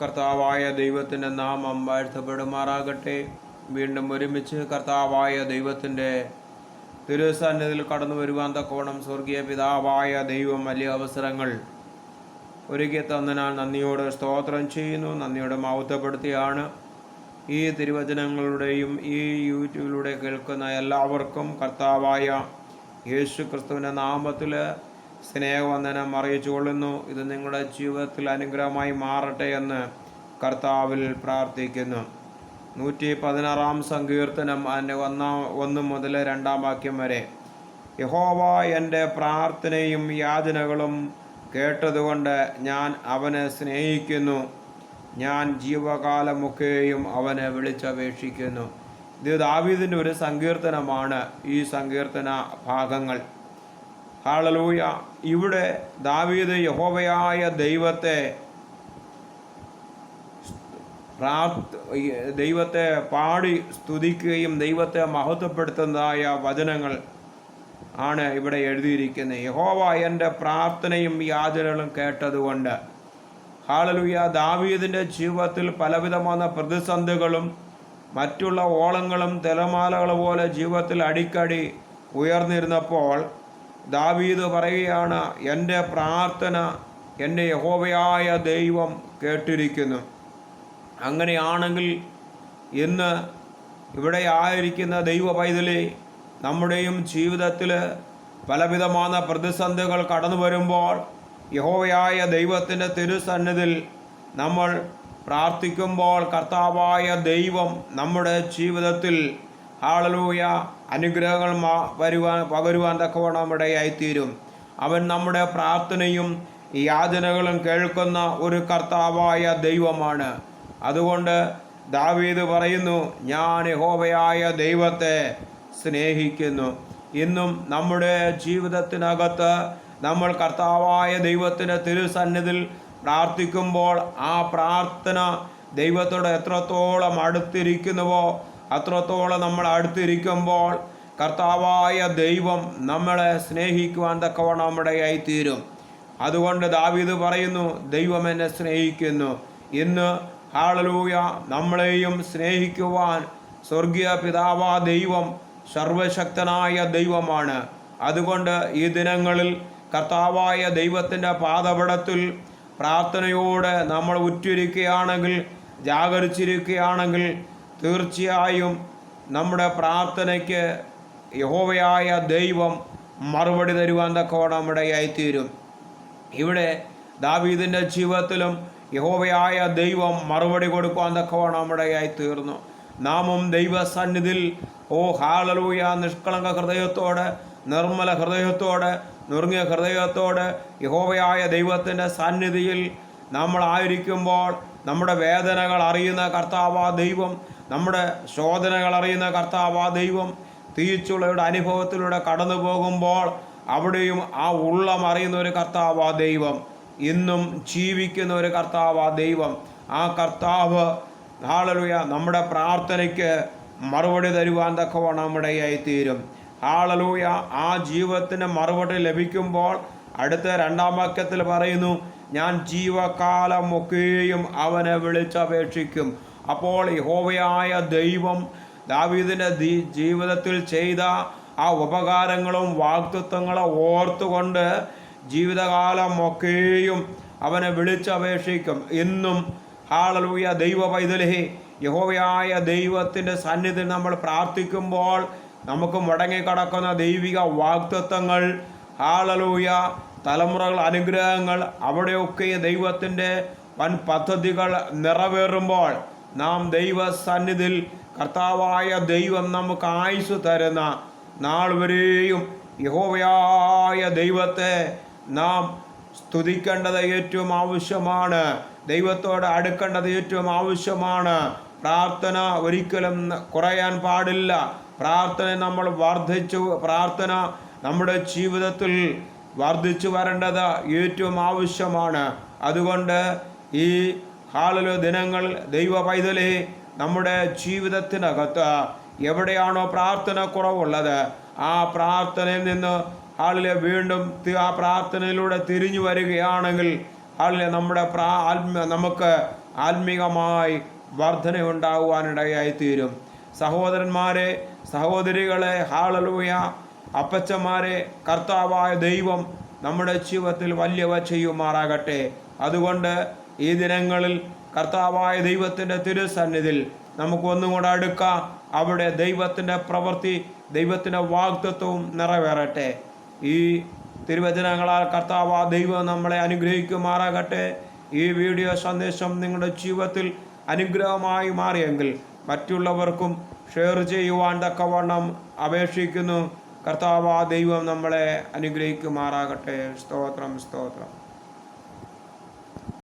കർത്താവായ ദൈവത്തിൻ്റെ നാമം വാഴ്ത്തപ്പെടുമാറാകട്ടെ. വീണ്ടും ഒരുമിച്ച് കർത്താവായ ദൈവത്തിൻ്റെ തിരുസന്നിധിയിൽ കടന്നു വരുവാൻ തക്കവണ്ണം സ്വർഗീയ പിതാവായ ദൈവം വലിയ അവസരങ്ങൾ ഒരുക്കി തന്നതിനാൽ നന്ദിയോട് സ്തോത്രം ചെയ്യുന്നു. നന്ദിയോടെ മഹത്വപ്പെടുത്തിയാണ് ഈ തിരുവചനങ്ങളുടെയും ഈ യൂട്യൂബിലൂടെ കേൾക്കുന്ന എല്ലാവർക്കും കർത്താവായ യേശു ക്രിസ്തുവിൻ്റെ നാമത്തിൽ സ്നേഹവന്ദനം അറിയിച്ചു കൊള്ളുന്നു. ഇത് നിങ്ങളുടെ ജീവിതത്തിൽ അനുഗ്രഹമായി മാറട്ടെ എന്ന് കർത്താവിൽ പ്രാർത്ഥിക്കുന്നു. 116 സങ്കീർത്തനം അതിൻ്റെ 1 മുതൽ 2 വാക്യം വരെ. യഹോവ എൻ്റെ പ്രാർത്ഥനയും യാചനകളും കേട്ടതുകൊണ്ട് ഞാൻ അവനെ സ്നേഹിക്കുന്നു. ഞാൻ ജീവകാലമൊക്കെയും അവനെ വിളിച്ചപേക്ഷിക്കുന്നു. ഇത് ദാവീദിൻ്റെ ഒരു സങ്കീർത്തനമാണ്. ഈ സങ്കീർത്തന ഭാഗങ്ങൾ ഹല്ലേലൂയ. ഇവിടെ ദാവീദ് യഹോവയായ ദൈവത്തെ പാടി സ്തുതിക്കുകയും ദൈവത്തെ മഹത്വപ്പെടുത്തുന്നതായ വചനങ്ങൾ ആണ് ഇവിടെ എഴുതിയിരിക്കുന്നത്. യഹോവ എൻ്റെ പ്രാർത്ഥനയും യാചനകളും കേട്ടതുകൊണ്ട്. ഹല്ലേലൂയ. ദാവീദിൻ്റെ ജീവിതത്തിൽ പലവിധമായ പ്രതിസന്ധികളും മറ്റുള്ള ഓളങ്ങളും തിരമാലകൾ പോലെ ജീവിതത്തിൽ അടിക്കടി ഉയർന്നിരുന്നപ്പോൾ ദാവീദ് പറയുകയാണ്, എൻ്റെ പ്രാർത്ഥന എൻ്റെ യഹോവയായ ദൈവം കേട്ടിരിക്കുന്നു. അങ്ങനെയാണെങ്കിൽ ഇന്ന് ഇവിടെ ആയിരിക്കുന്ന ദൈവ പൈതലേ, നമ്മുടെയും ജീവിതത്തിൽ പലവിധമായ പ്രതിസന്ധികൾ കടന്നു വരുമ്പോൾ യഹോവയായ ദൈവത്തിൻ്റെ തിരുസന്നിധിയിൽ നമ്മൾ പ്രാർത്ഥിക്കുമ്പോൾ കർത്താവായ ദൈവം നമ്മുടെ ജീവിതത്തിൽ ഹല്ലേലൂയ അനുഗ്രഹങ്ങൾ പകരുവാൻ തക്കവണ്ണം ഇടയായിത്തീരും. അവൻ നമ്മുടെ പ്രാർത്ഥനയും യാചനകളും കേൾക്കുന്ന ഒരു കർത്താവായ ദൈവമാണ്. അതുകൊണ്ട് ദാവീദ് പറയുന്നു, ഞാൻ യഹോവയായ ദൈവത്തെ സ്നേഹിക്കുന്നു. ഇന്നും നമ്മുടെ ജീവിതത്തിനകത്ത് നമ്മൾ കർത്താവായ ദൈവത്തിൻ്റെ തിരുസന്നിധിയിൽ പ്രാർത്ഥിക്കുമ്പോൾ ആ പ്രാർത്ഥന ദൈവത്തോട് എത്രത്തോളം അടുത്തിരിക്കുന്നുവോ അത്രത്തോളം നമ്മൾ അടുത്തിരിക്കുമ്പോൾ കർത്താവായ ദൈവം നമ്മളെ സ്നേഹിക്കുവാൻ തക്കവണ്ണം ഇടയായിത്തീരും. അതുകൊണ്ട് ദാവീദ് പറയുന്നു, ദൈവം എന്നെ സ്നേഹിക്കുന്നു. ഇന്ന് ഹല്ലേലൂയ നമ്മളെയും സ്നേഹിക്കുവാൻ സ്വർഗീയ പിതാവാ ദൈവം സർവശക്തനായ ദൈവമാണ്. അതുകൊണ്ട് ഈ ദിനങ്ങളിൽ കർത്താവായ ദൈവത്തിൻ്റെ പാദപീഠത്തിൽ പ്രാർത്ഥനയോടെ നമ്മൾ ഉറ്റിരിക്കുകയാണെങ്കിൽ, ജാഗരിച്ചിരിക്കുകയാണെങ്കിൽ തീർച്ചയായും നമ്മുടെ പ്രാർത്ഥനയ്ക്ക് യഹോവയായ ദൈവം മറുപടി തരുവാൻ തക്കവണ്ണം ഇടയായിത്തീരും. ഇവിടെ ദാവീദിൻ്റെ ജീവിതത്തിലും യഹോവയായ ദൈവം മറുപടി കൊടുക്കുവാൻ തക്കവണ്ണം ഇടയായിത്തീർന്നു. നാമും ദൈവസന്നിധിയിൽ ഹല്ലേലൂയ നിഷ്കളങ്ക ഹൃദയത്തോടെ, നിർമ്മല ഹൃദയത്തോടെ, നുറുങ്ങിയ ഹൃദയത്തോടെ യഹോവയായ ദൈവത്തിൻ്റെ സന്നിധിയിൽ നമ്മളായിരിക്കുമ്പോൾ നമ്മുടെ വേദനകൾ അറിയുന്ന കർത്താവാ ദൈവം, നമ്മുടെ ശോധനകൾ അറിയുന്ന കർത്താവാ ദൈവം, തീച്ചുളയുടെ അനുഭവത്തിലൂടെ കടന്നു പോകുമ്പോൾ അവിടെയും ആ ഉള്ളം അറിയുന്ന ഒരു കർത്താവാ ദൈവം, ഇന്നും ജീവിക്കുന്ന ഒരു കർത്താവാ ദൈവം. ആ കർത്താവ് ഹല്ലേലൂയ നമ്മുടെ പ്രാർത്ഥനയ്ക്ക് മറുപടി തരുവാൻ തക്കവണ്ണം ഇടയായിത്തീരും. ഹല്ലേലൂയ. ആ ജീവിതത്തിന് മറുപടി ലഭിക്കുമ്പോൾ അടുത്ത 2 വാക്യത്തിൽ പറയുന്നു, ഞാൻ ജീവകാലമൊക്കെയും അവനെ വിളിച്ചപേക്ഷിക്കും. അപ്പോൾ യഹോവയായ ദൈവം ദാവീദിൻ്റെ ജീവിതത്തിൽ ചെയ്ത ആ ഉപകാരങ്ങളും വാഗ്ദത്തങ്ങളും ഓർത്തുകൊണ്ട് ജീവിതകാലമൊക്കെയും അവനെ വിളിച്ചപേക്ഷിക്കും. ഇന്നും ഹല്ലേലൂയ ദൈവ പൈതലേ, യഹോവയായ ദൈവത്തിൻ്റെ സന്നിധിയിൽ നമ്മൾ പ്രാർത്ഥിക്കുമ്പോൾ നമുക്ക് മുടങ്ങിക്കിടക്കുന്ന ദൈവിക വാഗ്ദത്തങ്ങൾ, ഹല്ലേലൂയ തലമുറകൾ അനുഗ്രഹങ്ങൾ, അവിടെയൊക്കെ ദൈവത്തിൻ്റെ വൻ പദ്ധതികൾ നിറവേറുമ്പോൾ നാം ദൈവസന്നിധിയിൽ കർത്താവായ ദൈവം നമുക്ക് ആയുസ് തരുന്ന നാൾ വരെയും യഹോവയായ ദൈവത്തെ നാം സ്തുതിക്കേണ്ടത് ഏറ്റവും ആവശ്യമാണ്. ദൈവത്തോട് അടുക്കേണ്ടത് ഏറ്റവും ആവശ്യമാണ്. പ്രാർത്ഥന ഒരിക്കലും കുറയാൻ പാടില്ല. പ്രാർത്ഥന നമ്മൾ പ്രാർത്ഥന നമ്മുടെ ജീവിതത്തിൽ വർദ്ധിച്ചു വരേണ്ടത് ഏറ്റവും ആവശ്യമാണ്. അതുകൊണ്ട് ഈ ഹല്ലേലൂയ ദിനങ്ങൾ ദൈവ പൈതലേ, നമ്മുടെ ജീവിതത്തിനകത്ത് എവിടെയാണോ പ്രാർത്ഥന കുറവുള്ളത് ആ പ്രാർത്ഥനയിൽ നിന്ന് ഹല്ലേലൂയ വീണ്ടും ആ പ്രാർത്ഥനയിലൂടെ തിരിഞ്ഞു വരികയാണെങ്കിൽ ഹല്ലേലൂയ നമ്മുടെ നമുക്ക് ആത്മീകമായി വർധനയുണ്ടാകുവാനിടയായിത്തീരും. സഹോദരന്മാരെ, സഹോദരികളെ, ഹാളലൂയ, അപ്പച്ചന്മാരെ, കർത്താവായ ദൈവം നമ്മുടെ ജീവിതത്തിൽ വലിയവ ചെയ്യുമാറാകട്ടെ. അതുകൊണ്ട് ഈ ദിനങ്ങളിൽ കർത്താവായ ദൈവത്തിൻ്റെ തിരുസന്നിധിയിൽ നമുക്ക് ഒന്നും കൂടെ അടുക്കാം. അവിടെ ദൈവത്തിൻ്റെ പ്രവൃത്തി, ദൈവത്തിൻ്റെ വാഗ്ദത്വവും നിറവേറട്ടെ. ഈ തിരുവചനങ്ങളാൽ കർത്താവായ ദൈവം നമ്മളെ അനുഗ്രഹിക്കുമാറാകട്ടെ. ഈ വീഡിയോ സന്ദേശം നിങ്ങളുടെ ജീവിതത്തിൽ അനുഗ്രഹമായി മാറിയെങ്കിൽ മറ്റുള്ളവർക്കും ഷെയർ ചെയ്യുവാൻ തക്കവണ്ണം അപേക്ഷിക്കുന്നു. കർത്താവായ ദൈവം നമ്മളെ അനുഗ്രഹിക്കുമാറാകട്ടെ. സ്തോത്രം, സ്തോത്രം.